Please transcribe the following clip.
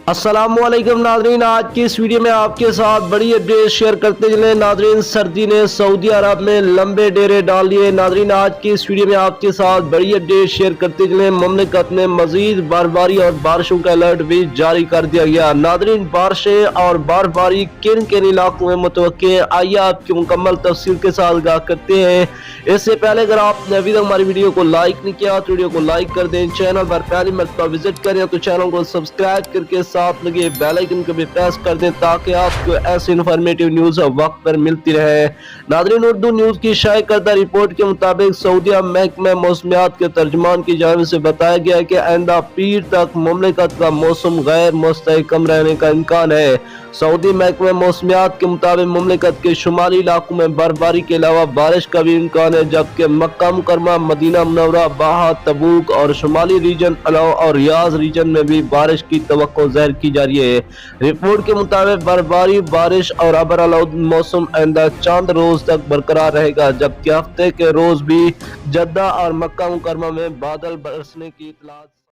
अस्सलामुअलैकुम नाजरीन, आज की इस वीडियो में आपके साथ बड़ी अपडेट शेयर करते चले। नाजरीन, सर्दी ने सऊदी अरब में लंबे डेरे डाल लिए। नाजरीन, आज की इस वीडियो में आपके साथ बड़ी अपडेट शेयर करते चले। मुमलिकत में मजीद बर्फबारी और बारिशों का अलर्ट भी जारी कर दिया गया। नाजरीन, बारिशें और बर्फबारी किन किन इलाकों में मुतवक्के है, आइए आपकी मुकम्मल तफसील के साथ आगाह करते हैं। इससे पहले अगर आपने अभी तक हमारी वीडियो को लाइक नहीं किया तो वीडियो को लाइक कर दें। चैनल पर पहली मरतबा विजिट करें तो चैनल को सब्सक्राइब करके साथ लगे बेल आइकन को भी प्रेस कर दें ताकि आपको ऐसी इन्फॉर्मेटिव न्यूज़ वक्त पर मिलती रहे। नाज़रीन, उर्दू न्यूज़ की शाया करदा रिपोर्ट के मुताबिक सऊदीया महकमा मौसमियात के तर्जुमान की जानिब से बताया गया है कि आइंदा पीर तक मुमलिकत का मौसम गैर मुस्तहकम रहने का इम्कान है। सऊदी महकमा मौसमियात के मुताबिक मुमलिकत के शुमाली इलाकों में बर्फबारी के अलावा बारिश का भी इम्कान है, जबकि मक्का मुकरमा, मदीना मुनव्वरा, बाहा, तबूक और शुमाली रीजन अलावा और रियाज रीजन में भी बारिश की तवक्को ज़ाहिर की जा रही है। रिपोर्ट के मुताबिक बर्फबारी, बारिश और अबरआलूद मौसम आइंदा चंद रोज तक बरकरार रहेगा, जबकि हफ्ते के रोज भी जद्दा और मक्का मुकरमा में बादल बरसने की इत्तला